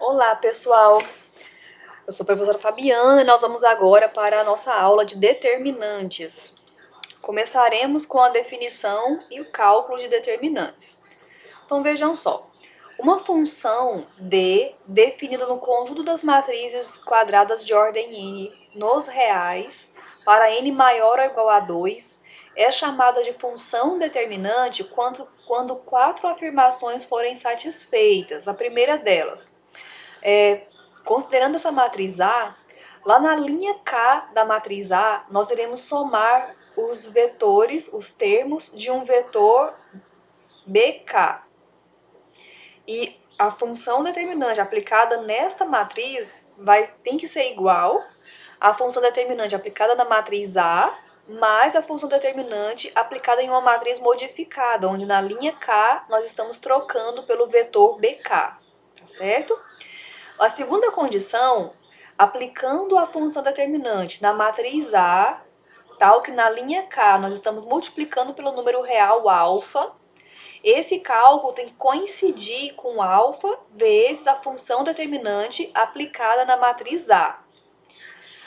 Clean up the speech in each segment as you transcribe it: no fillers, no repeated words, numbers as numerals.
Olá, pessoal! Eu sou a professora Fabiana e nós vamos agora para a nossa aula de determinantes. Começaremos com a definição e o cálculo de determinantes. Então vejam só, uma função D definida no conjunto das matrizes quadradas de ordem n nos reais para n maior ou igual a 2 é chamada de função determinante quando quatro afirmações forem satisfeitas. A primeira delas considerando essa matriz A, lá na linha K da matriz A, nós iremos somar os vetores, os termos de um vetor BK. E a função determinante aplicada nesta matriz tem que ser igual à função determinante aplicada na matriz A mais a função determinante aplicada em uma matriz modificada, onde na linha K nós estamos trocando pelo vetor BK, tá certo? A segunda condição, aplicando a função determinante na matriz A, tal que na linha K nós estamos multiplicando pelo número real alfa, esse cálculo tem que coincidir com alfa vezes a função determinante aplicada na matriz A.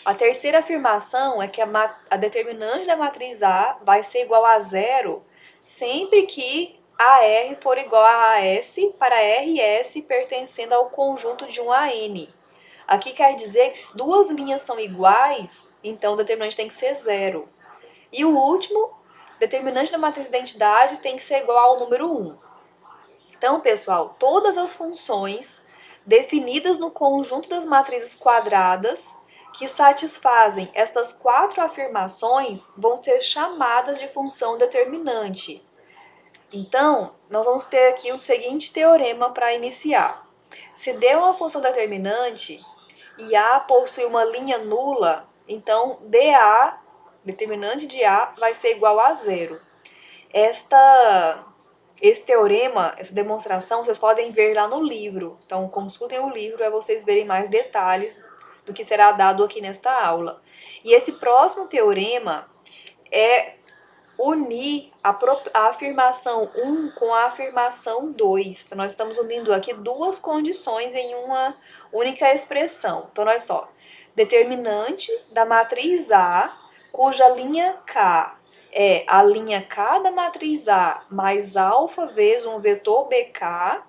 A terceira afirmação é que a determinante da matriz A vai ser igual a zero sempre que AR for igual a AS para RS pertencendo ao conjunto de um AN. Aqui quer dizer que se duas linhas são iguais, então o determinante tem que ser zero. E o último, determinante da matriz de identidade tem que ser igual ao número 1. Então, pessoal, todas as funções definidas no conjunto das matrizes quadradas que satisfazem estas quatro afirmações vão ser chamadas de função determinante. Então, nós vamos ter aqui o seguinte teorema para iniciar. Se D é uma função determinante e A possui uma linha nula, então dA, determinante de A, vai ser igual a zero. Esse teorema, essa demonstração, vocês podem ver lá no livro. Então, consultem o livro para vocês verem mais detalhes do que será dado aqui nesta aula. E esse próximo teorema é unir a afirmação 1 com a afirmação 2. Então, nós estamos unindo aqui duas condições em uma única expressão. Então, olha só. Determinante da matriz A, cuja linha K é a linha K da matriz A mais alfa vezes um vetor BK,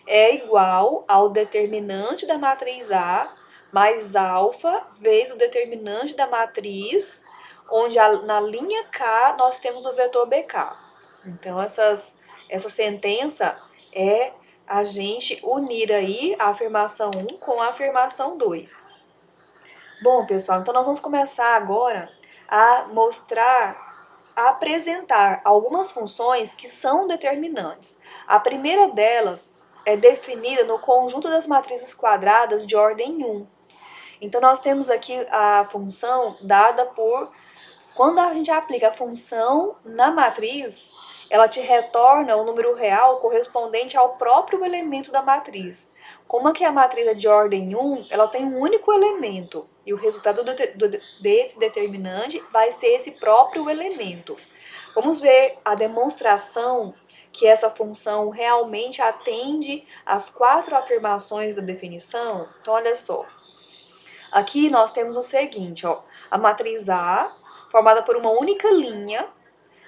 é igual ao determinante da matriz A mais alfa vezes o determinante da matriz, onde na linha K nós temos o vetor BK. Então, essa sentença é a gente unir aí a afirmação 1 com a afirmação 2. Bom, pessoal, então nós vamos começar agora a apresentar algumas funções que são determinantes. A primeira delas é definida no conjunto das matrizes quadradas de ordem 1. Então, nós temos aqui a função dada por... Quando a gente aplica a função na matriz, ela te retorna o número real correspondente ao próprio elemento da matriz. Como aqui a matriz é de ordem 1, ela tem um único elemento. E o resultado desse determinante vai ser esse próprio elemento. Vamos ver a demonstração que essa função realmente atende às quatro afirmações da definição. Então, olha só. Aqui nós temos o seguinte, ó, a matriz A, formada por uma única linha,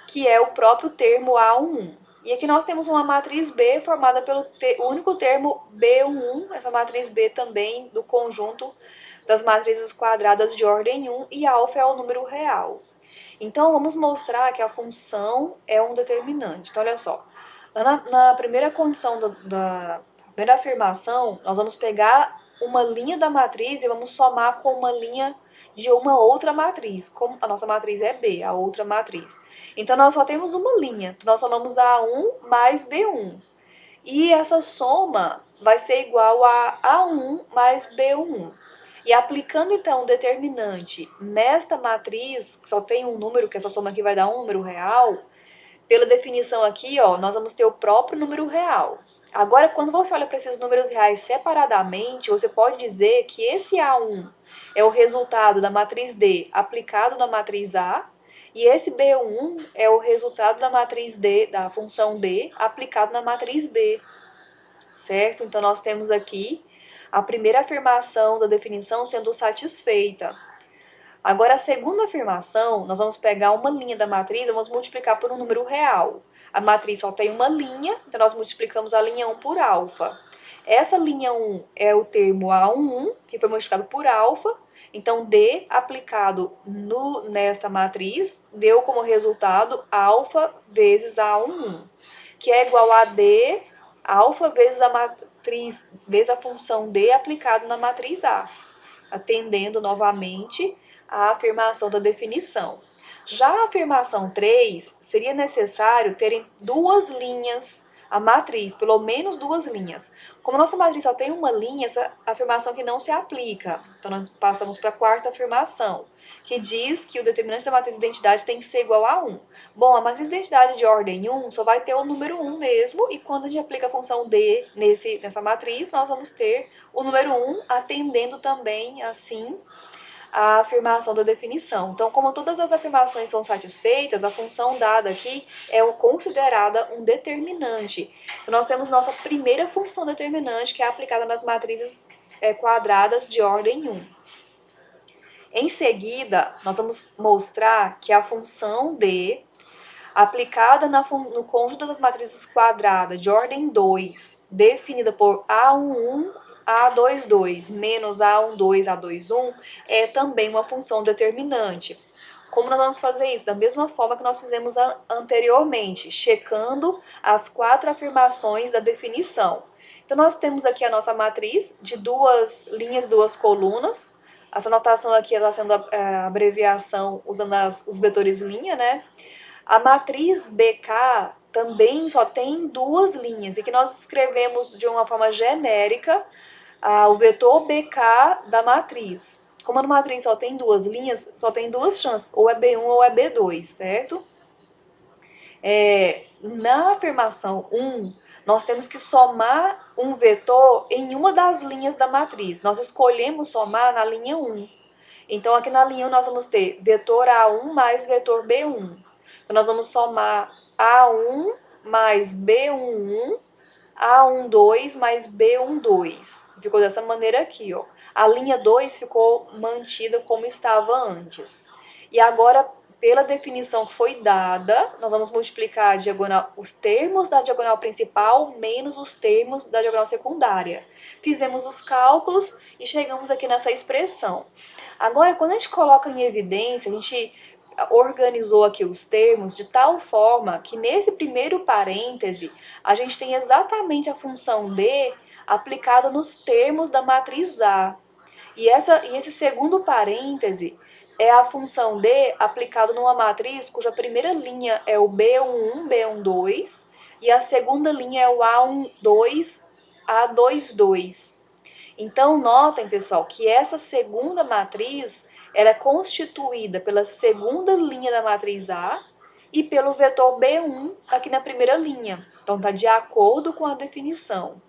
que é o próprio termo A11. E aqui nós temos uma matriz B, formada pelo único termo B11, essa matriz B também do conjunto das matrizes quadradas de ordem 1, e alfa é o número real. Então, vamos mostrar que a função é um determinante. Então, olha só, na primeira condição da primeira afirmação, nós vamos pegar uma linha da matriz e vamos somar com uma linha de uma outra matriz. Como a nossa matriz é B, a outra matriz. Então, nós só temos uma linha. Nós somamos A1 mais B1. E essa soma vai ser igual a A1 mais B1. E aplicando, então, o determinante nesta matriz, que só tem um número, que essa soma aqui vai dar um número real, pela definição aqui, ó, nós vamos ter o próprio número real. Agora, quando você olha para esses números reais separadamente, você pode dizer que esse A1 é o resultado da matriz D aplicado na matriz A, e esse B1 é o resultado da matriz D, da função D, aplicado na matriz B. Certo? Então, nós temos aqui a primeira afirmação da definição sendo satisfeita. Agora, a segunda afirmação, nós vamos pegar uma linha da matriz e vamos multiplicar por um número real. A matriz só tem uma linha, então nós multiplicamos a linha 1 por alfa. Essa linha 1 é o termo A11, que foi multiplicado por alfa. Então, D aplicado nesta matriz deu como resultado alfa vezes A11, que é igual a D, alfa vezes a matriz, vezes a função D aplicado na matriz A, atendendo novamente a afirmação da definição. Já a afirmação 3, seria necessário terem duas linhas, a matriz, pelo menos duas linhas. Como nossa matriz só tem uma linha, essa afirmação aqui não se aplica. Então, nós passamos para a quarta afirmação, que diz que o determinante da matriz de identidade tem que ser igual a 1. Bom, a matriz de identidade de ordem 1 só vai ter o número 1 mesmo, e quando a gente aplica a função D nessa matriz, nós vamos ter o número 1 atendendo também, assim, a afirmação da definição. Então, como todas as afirmações são satisfeitas, a função dada aqui é considerada um determinante. Então, nós temos nossa primeira função determinante, que é aplicada nas matrizes quadradas de ordem 1. Em seguida, nós vamos mostrar que a função D, aplicada no conjunto das matrizes quadradas de ordem 2, definida por A11, A22 menos A12, A21, é também uma função determinante. Como nós vamos fazer isso? Da mesma forma que nós fizemos anteriormente, checando as quatro afirmações da definição. Então, nós temos aqui a nossa matriz de duas linhas, duas colunas. Essa notação aqui está sendo a abreviação usando os vetores linha, né? A matriz BK também só tem duas linhas, e que nós escrevemos de uma forma genérica o vetor BK da matriz. Como a matriz só tem duas linhas, só tem duas chances, ou é B1 ou é B2, certo? Na afirmação 1, nós temos que somar um vetor em uma das linhas da matriz. Nós escolhemos somar na linha 1. Então, aqui na linha 1, nós vamos ter vetor A1 mais vetor B1. Então, nós vamos somar A1 mais B11, A12 mais B12. Ficou dessa maneira aqui, ó. A linha 2 ficou mantida como estava antes. E agora, pela definição que foi dada, nós vamos multiplicar a diagonal, os termos da diagonal principal menos os termos da diagonal secundária. Fizemos os cálculos e chegamos aqui nessa expressão. Agora, quando a gente coloca em evidência, a gente organizou aqui os termos de tal forma que nesse primeiro parêntese a gente tem exatamente a função D aplicada nos termos da matriz A. E esse segundo parêntese é a função D aplicada numa matriz cuja primeira linha é o B11, B12 e a segunda linha é o A12, A22. Então, notem, pessoal, que essa segunda matriz ela é constituída pela segunda linha da matriz A e pelo vetor B1 aqui na primeira linha. Então, está de acordo com a definição.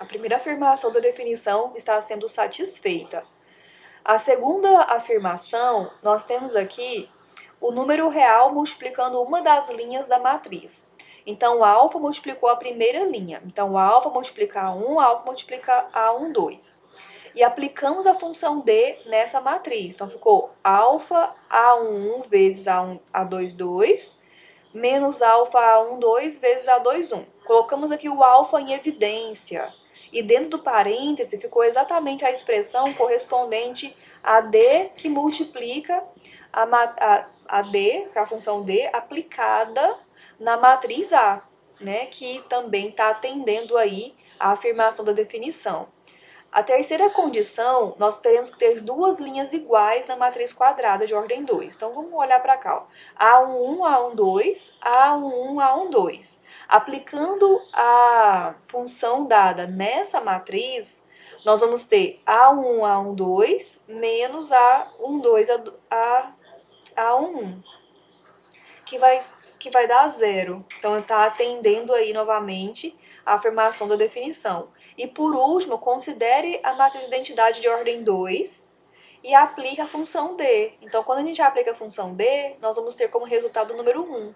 A primeira afirmação da definição está sendo satisfeita. A segunda afirmação, nós temos aqui o número real multiplicando uma das linhas da matriz. Então, o alfa multiplicou a primeira linha. Então, o alfa multiplica A1, alfa multiplica A12. E aplicamos a função D nessa matriz. Então, ficou alfa A11 vezes A22 menos alfa A12 vezes A21. Colocamos aqui o alfa em evidência. E dentro do parêntese ficou exatamente a expressão correspondente a D que multiplica a D, que é a função D, aplicada na matriz A, né, que também está atendendo aí a afirmação da definição. A terceira condição, nós teremos que ter duas linhas iguais na matriz quadrada de ordem 2. Então, vamos olhar para cá. Ó. A11, A12, A11, A12. Aplicando a função dada nessa matriz, nós vamos ter A1, A12 menos A12, A11, que vai dar zero. Então, está atendendo aí novamente a afirmação da definição. E por último, considere a matriz de identidade de ordem 2 e aplique a função D. Então, quando a gente aplica a função D, nós vamos ter como resultado o número 1.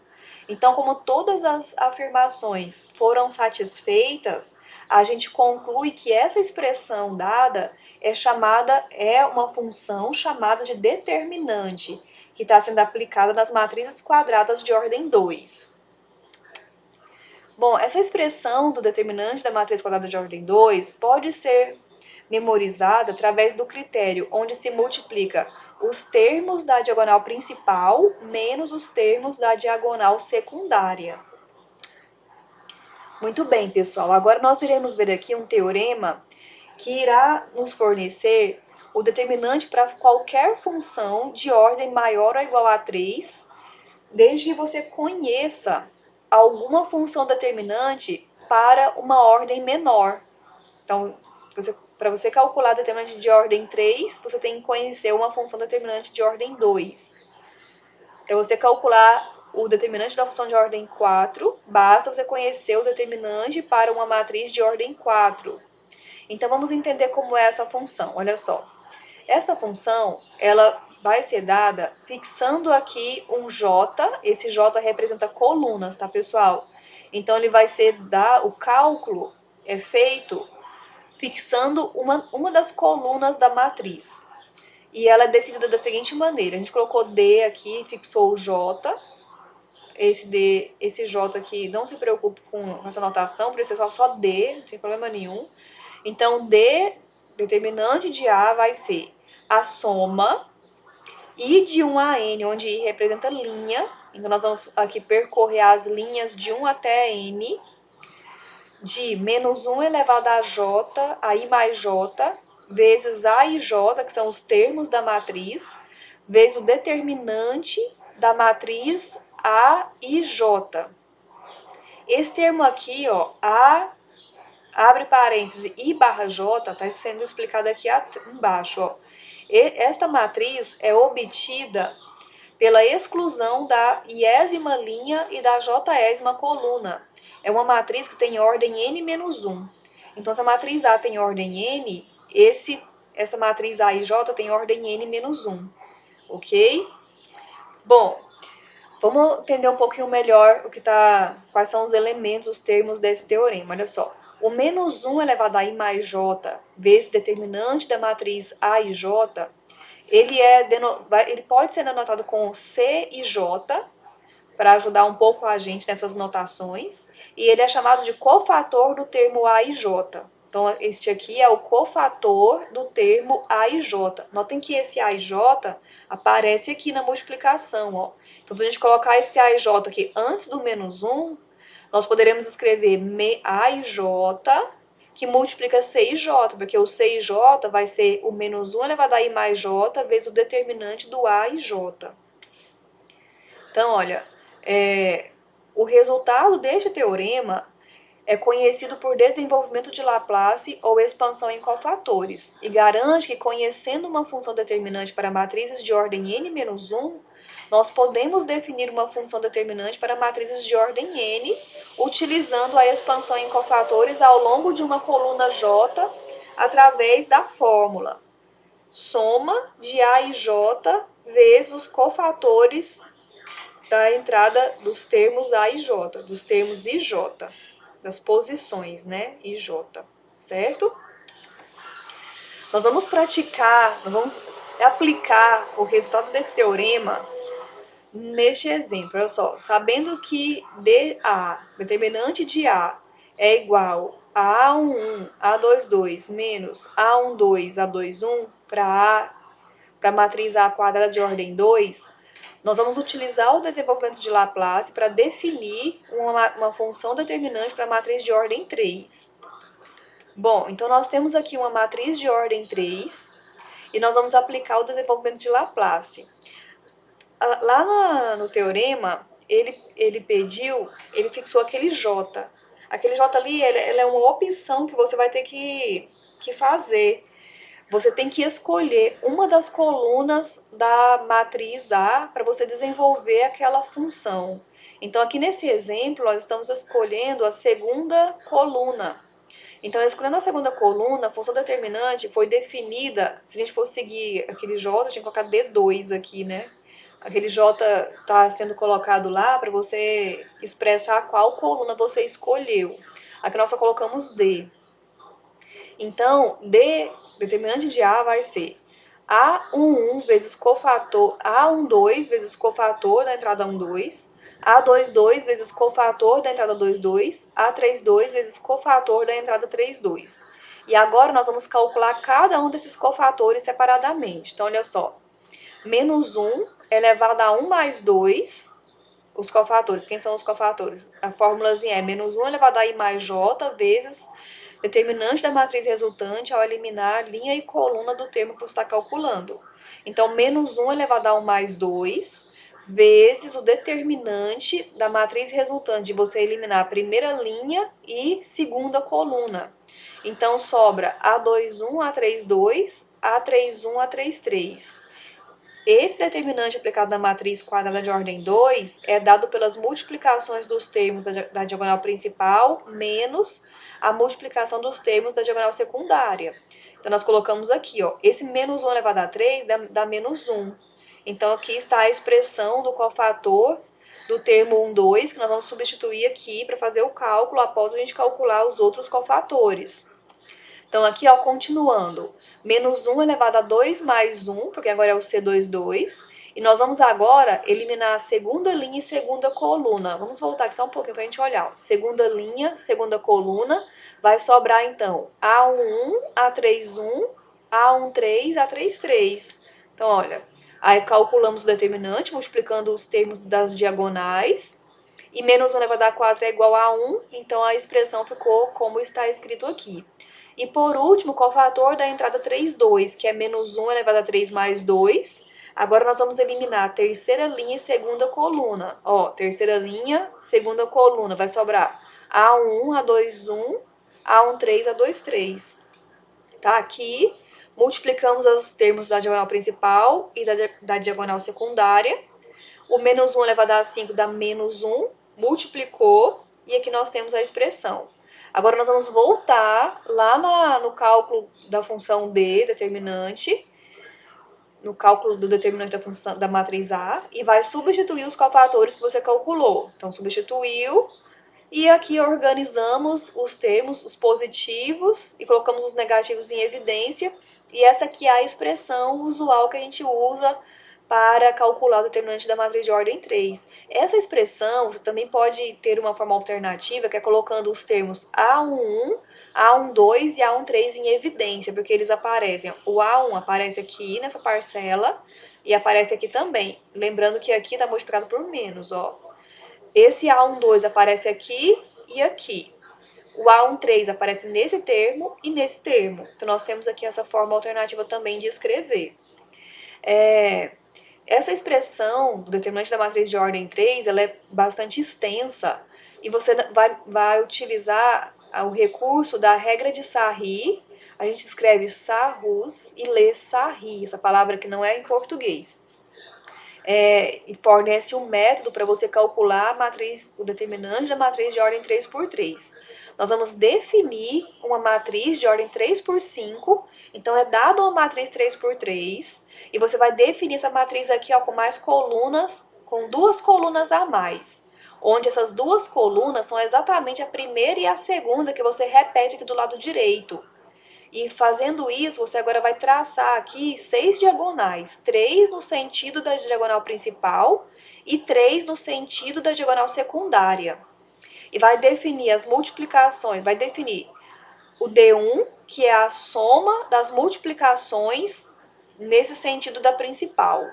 Então, como todas as afirmações foram satisfeitas, a gente conclui que essa expressão dada é uma função chamada de determinante, que está sendo aplicada nas matrizes quadradas de ordem 2. Bom, essa expressão do determinante da matriz quadrada de ordem 2 pode ser memorizada através do critério onde se multiplica os termos da diagonal principal menos os termos da diagonal secundária. Muito bem, pessoal. Agora nós iremos ver aqui um teorema que irá nos fornecer o determinante para qualquer função de ordem maior ou igual a 3, desde que você conheça alguma função determinante para uma ordem menor. Então, para você calcular determinante de ordem 3, você tem que conhecer uma função determinante de ordem 2. Para você calcular o determinante da função de ordem 4, basta você conhecer o determinante para uma matriz de ordem 4. Então, vamos entender como é essa função. Olha só. Essa função, ela vai ser dada fixando aqui um J. Esse J representa colunas, tá, pessoal? Então, ele vai ser o cálculo é feito fixando uma das colunas da matriz. E ela é definida da seguinte maneira. A gente colocou D aqui, fixou o J. Esse J aqui, não se preocupe com essa notação, por isso é só D, não tem problema nenhum. Então, D, determinante de A, vai ser a soma I de 1 a N, onde I representa linha. Então, nós vamos aqui percorrer as linhas de 1 até N, de menos 1 elevado a J, a I mais J, vezes A e J, que são os termos da matriz, vezes o determinante da matriz A e J. Esse termo aqui, ó, A, abre parênteses, I barra J, está sendo explicado aqui embaixo, ó. Esta matriz é obtida pela exclusão da iésima linha e da jésima coluna. É uma matriz que tem ordem n-1. Então, se a matriz A tem ordem n, essa matriz A e J tem ordem n-1. Ok? Bom, vamos entender um pouquinho melhor quais são os elementos, os termos desse teorema. Olha só. O menos 1 elevado a I mais J vezes determinante da matriz A e J, ele pode ser denotado com C e J, para ajudar um pouco a gente nessas notações, e ele é chamado de cofator do termo A e J. Então, este aqui é o cofator do termo A e J. Notem que esse A e J aparece aqui na multiplicação, ó. Então, se a gente colocar esse A e J aqui antes do menos 1, nós poderemos escrever A e J, que multiplica C e J, porque o C e J vai ser o menos 1 elevado a I mais J vezes o determinante do A e J. Então, olha, o resultado deste teorema é conhecido por desenvolvimento de Laplace ou expansão em cofatores e garante que, conhecendo uma função determinante para matrizes de ordem n-1, nós podemos definir uma função determinante para matrizes de ordem n utilizando a expansão em cofatores ao longo de uma coluna J através da fórmula soma de A e J vezes os cofatores da entrada dos termos A e J, dos termos I e J, das posições, né, I e J, certo? Nós vamos aplicar o resultado desse teorema neste exemplo. Olha só, sabendo que dA, determinante de A, é igual a A11, A22 menos A12, A21 para a matriz A quadrada de ordem 2, nós vamos utilizar o desenvolvimento de Laplace para definir uma função determinante para a matriz de ordem 3. Bom, então nós temos aqui uma matriz de ordem 3 e nós vamos aplicar o desenvolvimento de Laplace. Lá no teorema, ele fixou aquele J. Aquele J ali, ele é uma opção que você vai ter que fazer. Você tem que escolher uma das colunas da matriz A para você desenvolver aquela função. Então, aqui nesse exemplo, nós estamos escolhendo a segunda coluna. Então, escolhendo a segunda coluna, a função determinante foi definida. Se a gente fosse seguir aquele J, eu tinha que colocar D2 aqui, né? Aquele J está sendo colocado lá para você expressar qual coluna você escolheu. Aqui nós só colocamos D. Então, determinante de A vai ser A11 vezes cofator, A12 vezes cofator da entrada 12, A22 vezes cofator da entrada 22, A32 vezes cofator da entrada 32. E agora nós vamos calcular cada um desses cofatores separadamente. Então, olha só. Menos 1 elevado a 1 mais 2, os cofatores. Quem são os cofatores? A fórmulazinha é menos 1 elevado a I mais J vezes determinante da matriz resultante ao eliminar linha e coluna do termo que você está calculando. Então, menos 1 elevado a 1 mais 2 vezes o determinante da matriz resultante de você eliminar a primeira linha e segunda coluna. Então, sobra A21, A32, A31, A33. Esse determinante aplicado na matriz quadrada de ordem 2 é dado pelas multiplicações dos termos da diagonal principal menos a multiplicação dos termos da diagonal secundária. Então, nós colocamos aqui, ó, esse menos 1 elevado a 3 dá menos 1. Então, aqui está a expressão do cofator do termo 1, 2, que nós vamos substituir aqui para fazer o cálculo após a gente calcular os outros cofatores. Então, aqui, ó, continuando, menos 1 elevado a 2 mais 1, porque agora é o C22, e nós vamos agora eliminar a segunda linha e segunda coluna. Vamos voltar aqui só um pouquinho para a gente olhar. Ó. Segunda linha, segunda coluna, vai sobrar, então, A11, A31, A13, A33. Então, olha, aí calculamos o determinante, multiplicando os termos das diagonais, e menos 1 elevado a 4 é igual a 1, então a expressão ficou como está escrito aqui. E por último, o cofator da entrada 3, 2, que é menos 1 elevado a 3 mais 2. Agora nós vamos eliminar a terceira linha e segunda coluna. Ó, terceira linha, segunda coluna, vai sobrar A1, A21, A13, A23. Tá? Aqui, multiplicamos os termos da diagonal principal e da diagonal secundária. O menos 1 elevado a 5 dá menos 1, multiplicou, e aqui nós temos a expressão. Agora nós vamos voltar lá no cálculo da função D, determinante, no cálculo do determinante da função da matriz A, e vai substituir os cofatores que você calculou. Então, substituiu, e aqui organizamos os termos, os positivos, e colocamos os negativos em evidência, e essa aqui é a expressão usual que a gente usa para calcular o determinante da matriz de ordem 3. Essa expressão, você também pode ter uma forma alternativa, que é colocando os termos A11, A12 e A13 em evidência, porque eles aparecem. O A1 aparece aqui nessa parcela e aparece aqui também. Lembrando que aqui está multiplicado por menos, ó. Esse A12 aparece aqui e aqui. O A13 aparece nesse termo e nesse termo. Então, nós temos aqui essa forma alternativa também de escrever. Essa expressão do determinante da matriz de ordem 3, ela é bastante extensa e você vai utilizar o recurso da regra de Sarri. A gente escreve Sarrus e lê Sarri, essa palavra que não é em português. E fornece um método para você calcular a matriz, o determinante da matriz de ordem 3 por 3. Nós vamos definir uma matriz de ordem 3 por 5, então é dado uma matriz 3 por 3, e você vai definir essa matriz aqui, ó, com mais colunas, com 2 colunas a mais, onde essas 2 colunas são exatamente a primeira e a segunda que você repete aqui do lado direito. E fazendo isso, você agora vai traçar aqui 6 diagonais, 3 no sentido da diagonal principal e 3 no sentido da diagonal secundária. E vai definir as multiplicações, vai definir o D1, que é a soma das multiplicações nesse sentido da principal.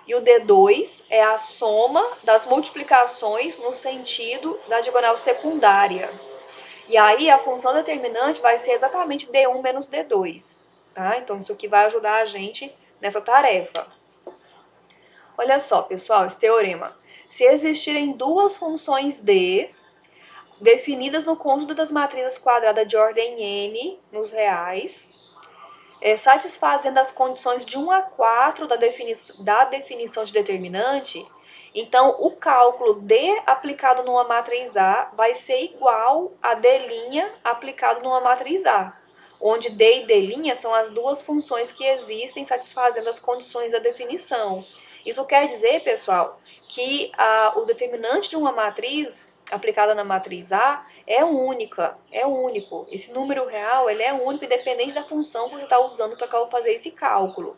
E o D2 é a soma das multiplicações no sentido da diagonal secundária. E aí a função determinante vai ser exatamente D1 menos D2, tá? Então isso aqui vai ajudar a gente nessa tarefa. Olha só, pessoal, esse teorema. Se existirem duas funções D definidas no conjunto das matrizes quadradas de ordem n nos reais, satisfazendo as condições de 1 a 4 da definição de determinante, então o cálculo D aplicado numa matriz A vai ser igual a D' aplicado numa matriz A, onde D e D' são as duas funções que existem satisfazendo as condições da definição. Isso quer dizer, pessoal, que o determinante de uma matriz aplicada na matriz A é única, é único. Esse número real, ele é único, independente da função que você está usando para fazer esse cálculo.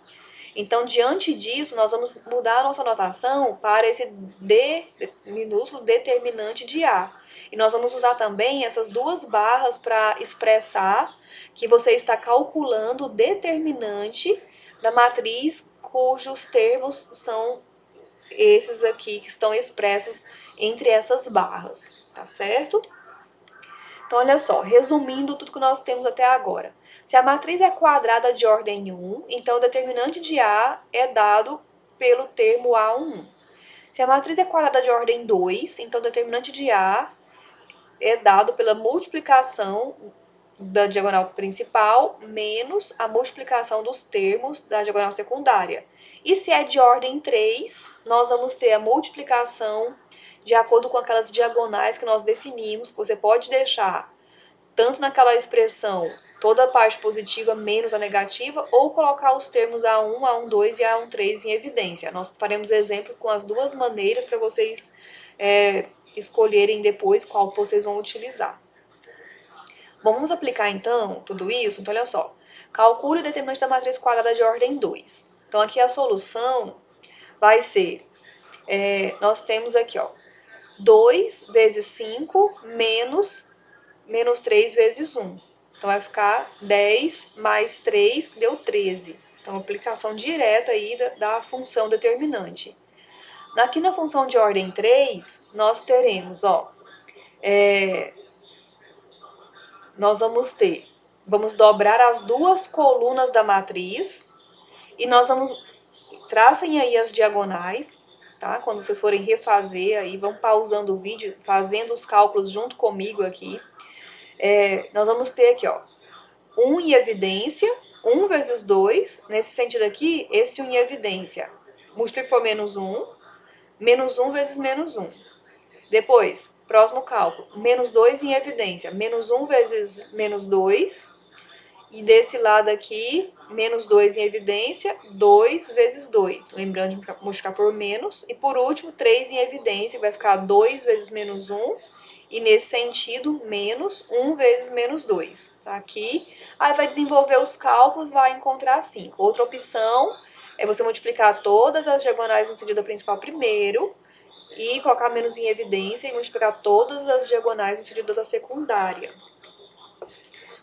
Então, diante disso, nós vamos mudar a nossa notação para esse D minúsculo determinante de A. E nós vamos usar também essas duas barras para expressar que você está calculando o determinante da matriz cujos termos são esses aqui que estão expressos entre essas barras, tá certo? Então, olha só, resumindo tudo que nós temos até agora. Se a matriz é quadrada de ordem 1, então o determinante de A é dado pelo termo A11. Se a matriz é quadrada de ordem 2, então o determinante de A é dado pela multiplicação da diagonal principal menos a multiplicação dos termos da diagonal secundária. E se é de ordem 3, nós vamos ter a multiplicação de acordo com aquelas diagonais que nós definimos, que você pode deixar tanto naquela expressão toda a parte positiva menos a negativa, ou colocar os termos A1, A12 e A13 em evidência. Nós faremos exemplos com as duas maneiras para vocês escolherem depois qual vocês vão utilizar. Bom, vamos aplicar então tudo isso? Então, olha só. Calcule o determinante da matriz quadrada de ordem 2. Então, aqui a solução vai ser, nós temos aqui, ó, 2 vezes 5 menos 3 vezes 1. Então, vai ficar 10 mais 3, que deu 13. Então, aplicação direta aí da função determinante. Aqui na função de ordem 3, nós teremos, ó, nós vamos dobrar as duas colunas da matriz e nós tracem aí as diagonais, tá? Quando vocês forem refazer aí, vão pausando o vídeo, fazendo os cálculos junto comigo aqui. Nós vamos ter aqui, ó, 1 em evidência, 1 vezes 2, nesse sentido aqui, esse 1 em evidência, multiplica por menos 1 vezes menos 1. Depois, próximo cálculo, menos 2 em evidência, menos 1 vezes menos 2, e desse lado aqui, menos 2 em evidência, 2 vezes 2, lembrando de multiplicar por menos, e por último, 3 em evidência, vai ficar 2 vezes menos 1, e nesse sentido, menos 1 vezes menos 2, tá aqui. Aí vai desenvolver os cálculos, vai encontrar 5. Outra opção é você multiplicar todas as diagonais no sentido principal primeiro, e colocar menos em evidência e multiplicar todas as diagonais no sentido da secundária.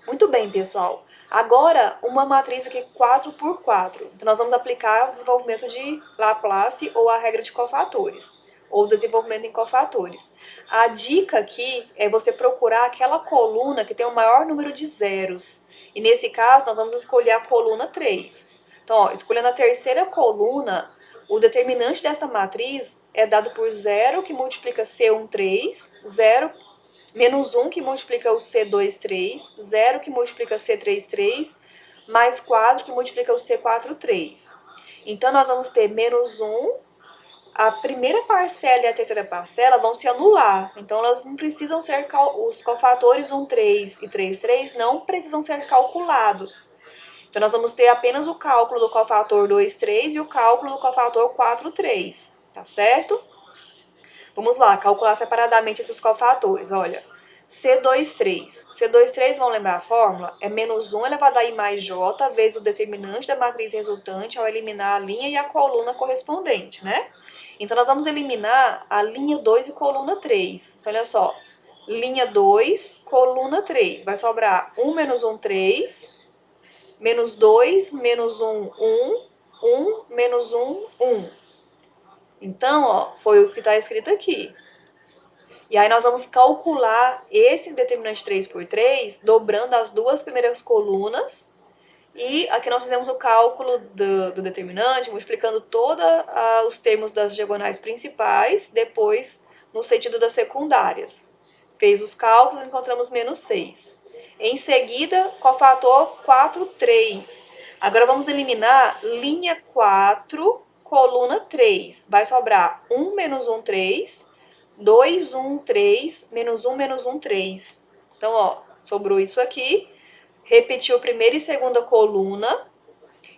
Muito bem, pessoal. Agora, uma matriz aqui 4 por 4. Então, nós vamos aplicar o desenvolvimento de Laplace ou a regra de cofatores, ou desenvolvimento em cofatores. A dica aqui é você procurar aquela coluna que tem o maior número de zeros. E nesse caso, nós vamos escolher a coluna 3. Então, ó, escolhendo a terceira coluna, o determinante dessa matriz é dado por 0, que multiplica C13, 0, menos 1, que multiplica o C23, 0, que multiplica C33, mais 4, que multiplica o C43. Então, nós vamos ter menos 1, a primeira parcela e a terceira parcela vão se anular. Então, elas não precisam ser, os cofatores 1, 3 e 3, 3 não precisam ser calculados. Então, nós vamos ter apenas o cálculo do cofator 2, 3 e o cálculo do cofator 4, 3, tá certo? Vamos lá, calcular separadamente esses cofatores, olha. C23. C23, vamos lembrar a fórmula? É menos 1 elevado a I mais J vezes o determinante da matriz resultante ao eliminar a linha e a coluna correspondente, né? Então, nós vamos eliminar a linha 2 e coluna 3. Então, olha só. Linha 2, coluna 3. Vai sobrar 1 menos 1, 3... menos 2, menos 1, 1, 1, menos 1, 1. Então, ó, foi o que está escrito aqui. E aí nós vamos calcular esse determinante 3 por 3, dobrando as duas primeiras colunas. E aqui nós fizemos o cálculo do determinante, multiplicando todos os termos das diagonais principais, depois no sentido das secundárias. Fez os cálculos e encontramos menos 6. Em seguida, cofator 4, 3. Agora vamos eliminar linha 4, coluna 3. Vai sobrar 1 menos 1, 3, 2, 1, 3, menos 1, 3. Então, ó, sobrou isso aqui. Repetiu primeira e segunda coluna.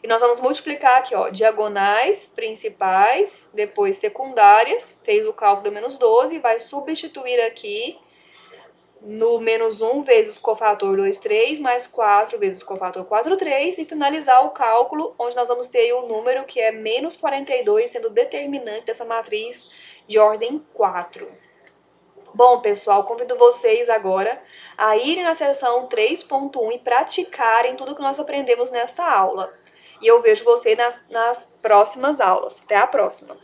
E nós vamos multiplicar aqui, ó, diagonais principais, depois secundárias. Fez o cálculo do menos 12, vai substituir aqui no menos 1 vezes o cofator 2, 3, mais 4 vezes o cofator 4, 3, e finalizar o cálculo, onde nós vamos ter o número que é menos 42, sendo determinante dessa matriz de ordem 4. Bom, pessoal, convido vocês agora a irem na seção 3.1 e praticarem tudo que nós aprendemos nesta aula. E eu vejo vocês nas próximas aulas. Até a próxima!